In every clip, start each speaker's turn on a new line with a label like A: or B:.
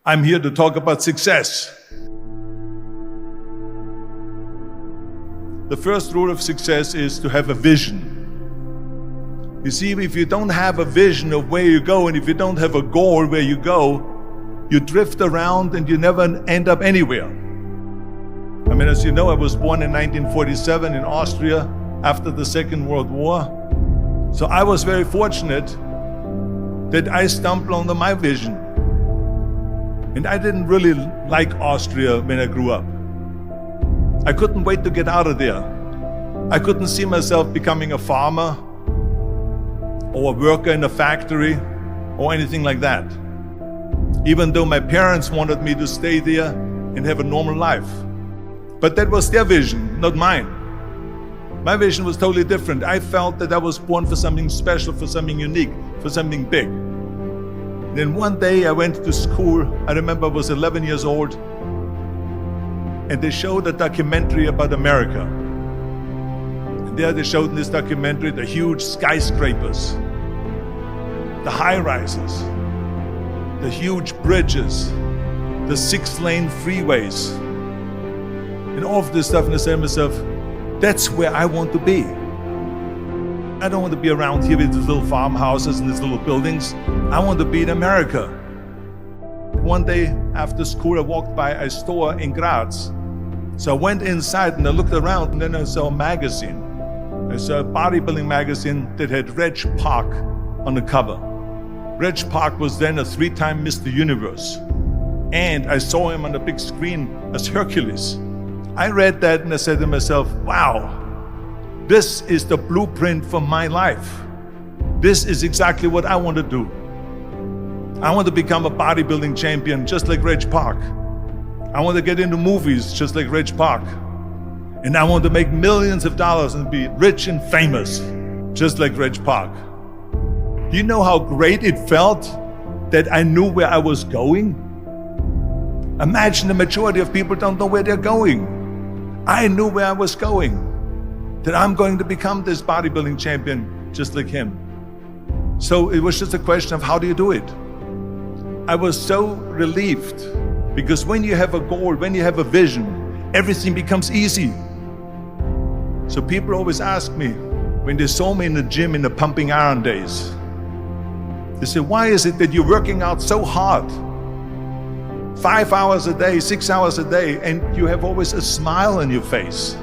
A: I'm here to talk about success. The first rule of success is to have a vision. You see, if you don't have a vision of where you go, and if you don't have a goal where you go, you drift around and you never end up anywhere. I mean, as you know, I was born in 1947 in Austria after the Second World War. So I was very fortunate that I stumbled onto my vision. And I didn't really like Austria when I grew up. I couldn't wait to get out of there. I couldn't see myself becoming a farmer or a worker in a factory or anything like that. Even though my parents wanted me to stay there and have a normal life. But that was their vision, not mine. My vision was totally different. I felt that I was born for something special, for something unique, for something big. Then one day I went to school. I remember I was 11 years old, and they showed a documentary about America. And there they showed in this documentary the huge skyscrapers, the high-rises, the huge bridges, the 6-lane freeways, and all of this stuff. And I said to myself, that's where I want to be. I don't want to be around here with these little farmhouses and these little buildings. I want to be in America. One day after school, I walked by a store in Graz. So I went inside and I looked around, and then I saw a magazine. I saw a bodybuilding magazine that had Reg Park on the cover. Reg Park was then a 3-time Mr. Universe. And I saw him on the big screen as Hercules. I read that and I said to myself, wow, this is the blueprint for my life. This is exactly what I want to do. I want to become a bodybuilding champion just like Reg Park. I want to get into movies just like Reg Park. And I want to make millions of dollars and be rich and famous just like Reg Park. Do you know how great it felt that I knew where I was going? Imagine the majority of people don't know where they're going. I knew where I was going, that I'm going to become this bodybuilding champion just like him. So it was just a question of how do you do it? I was so relieved, because when you have a goal, when you have a vision, everything becomes easy. So people always ask me, when they saw me in the gym in the pumping iron days, they say, why is it that you're working out so hard? 5 hours a day, 6 hours a day, and you have always a smile on your face.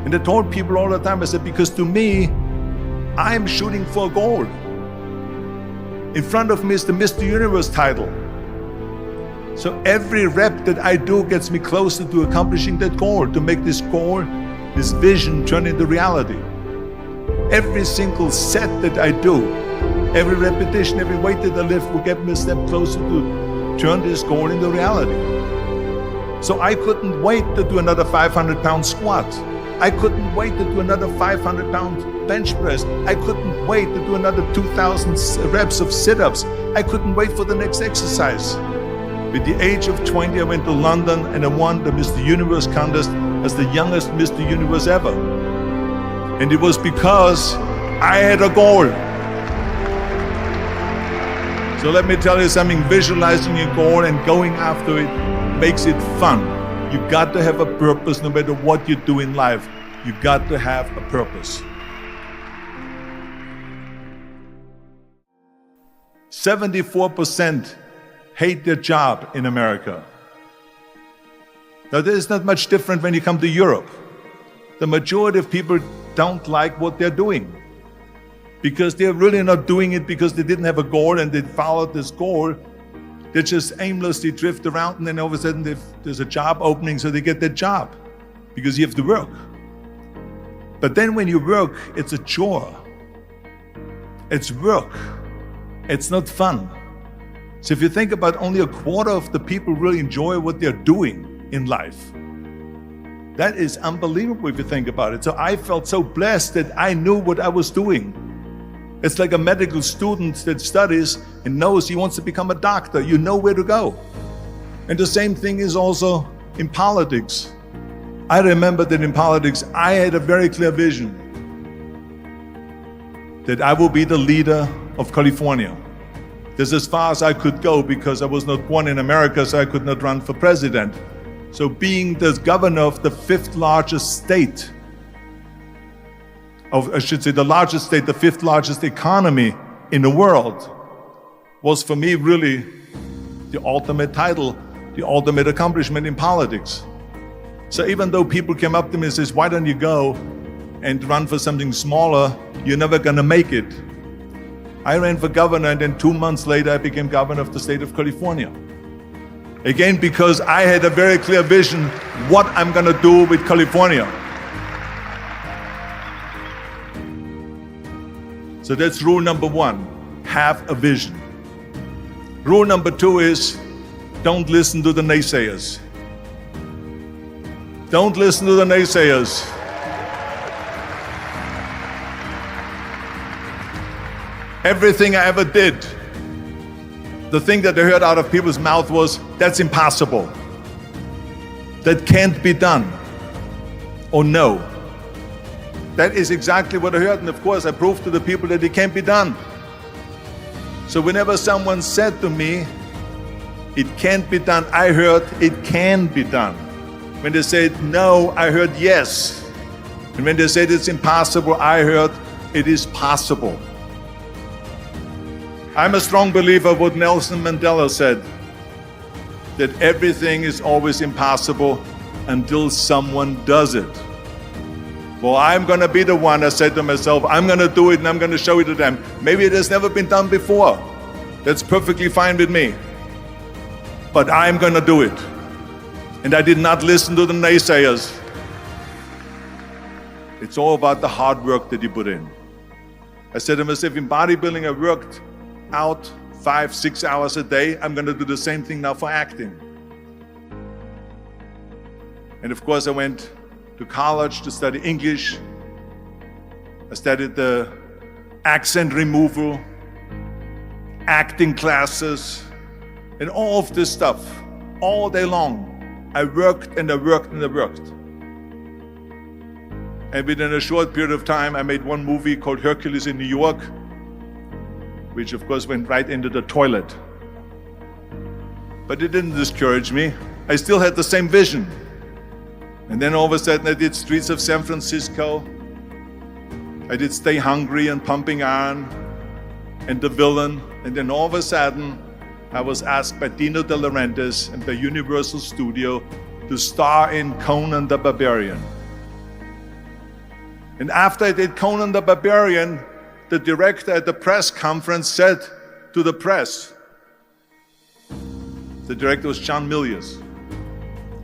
A: And I told people all the time, I said, because to me, I'm shooting for a goal. In front of me is the Mr. Universe title. So every rep that I do gets me closer to accomplishing that goal, to make this goal, this vision turn into reality. Every single set that I do, every repetition, every weight that I lift will get me a step closer to turn this goal into reality. So I couldn't wait to do another 500-pound squat. I couldn't wait to do another 500-pound bench press. I couldn't wait to do another 2,000 reps of sit-ups. I couldn't wait for the next exercise. At the age of 20, I went to London and I won the Mr. Universe contest as the youngest Mr. Universe ever. And it was because I had a goal. So let me tell you something, visualizing your goal and going after it makes it fun. You got to have a purpose no matter what you do in life. You got to have a purpose. 74% hate their job in America. Now, this is not much different when you come to Europe. The majority of people don't like what they're doing, because they're really not doing it because they didn't have a goal and they followed this goal. They just aimlessly drift around, and then all of a sudden there's a job opening, so they get that job because you have to work. But then when you work, it's a chore. It's work. It's not fun. So if you think about, only a quarter of the people really enjoy what they're doing in life. That is unbelievable if you think about it. So I felt so blessed that I knew what I was doing. It's like a medical student that studies and knows he wants to become a doctor. You know where to go. And the same thing is also in politics. I remember that in politics, I had a very clear vision that I will be the leader of California. That's as far as I could go because I was not born in America, so I could not run for president. So being the governor of the fifth largest state, the largest state, the fifth largest economy in the world, was for me really the ultimate title, the ultimate accomplishment in politics. So even though people came up to me and says, why don't you go and run for something smaller, you're never gonna make it. I ran for governor, and then 2 months later I became governor of the state of California. Again, because I had a very clear vision what I'm gonna do with California. So that's rule number one, have a vision. Rule number two is, don't listen to the naysayers. Don't listen to the naysayers. Everything I ever did, the thing that I heard out of people's mouth was, that's impossible. That can't be done. Or no. That is exactly what I heard, and of course I proved to the people that it can't be done. So whenever someone said to me, it can't be done, I heard, it can be done. When they said no, I heard yes. And when they said it's impossible, I heard, it is possible. I'm a strong believer of what Nelson Mandela said, that everything is always impossible until someone does it. Well, I'm gonna be the one, I said to myself, I'm gonna do it and I'm gonna show it to them. Maybe it has never been done before. That's perfectly fine with me. But I'm gonna do it. And I did not listen to the naysayers. It's all about the hard work that you put in. I said to myself, in bodybuilding I worked out 5-6 hours a day. I'm gonna do the same thing now for acting. And of course I went to college to study English. I studied the accent removal, acting classes, and all of this stuff, all day long. I worked and I worked and I worked. And within a short period of time, I made one movie called Hercules in New York, which of course went right into the toilet. But it didn't discourage me. I still had the same vision. And then all of a sudden I did Streets of San Francisco. I did Stay Hungry and Pumping Iron and The Villain. And then all of a sudden I was asked by Dino De Laurentiis and by Universal Studio to star in Conan the Barbarian. And after I did Conan the Barbarian, the director at the press conference said to the press, the director was John Milius.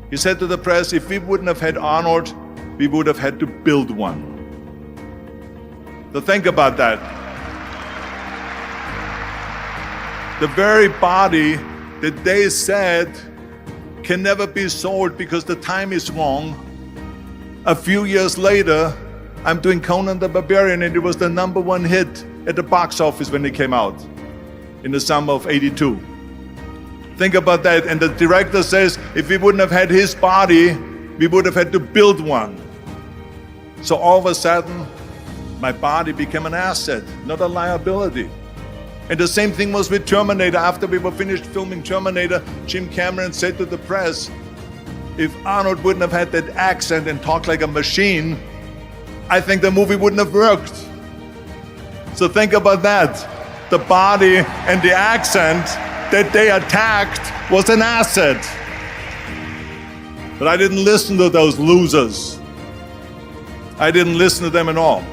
A: He said to the press, if we wouldn't have had Arnold, we would have had to build one. So think about that. The very body that they said can never be sold because the time is wrong. A few years later, I'm doing Conan the Barbarian, and it was the #1 hit at the box office when it came out in the summer of '82. Think about that. And the director says, if we wouldn't have had his body, we would have had to build one. So all of a sudden, my body became an asset, not a liability. And the same thing was with Terminator. After we were finished filming Terminator, Jim Cameron said to the press, if Arnold wouldn't have had that accent and talked like a machine, I think the movie wouldn't have worked. So think about that. The body and the accent that they attacked was an asset. But I didn't listen to those losers. I didn't listen to them at all.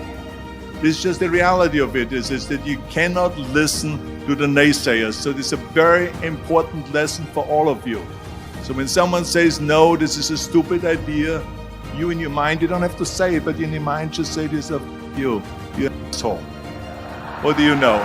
A: It's just the reality of it is that you cannot listen to the naysayers. So this is a very important lesson for all of you. So when someone says, no, this is a stupid idea, you in your mind, you don't have to say it, but in your mind just say to yourself, you asshole. What do you know?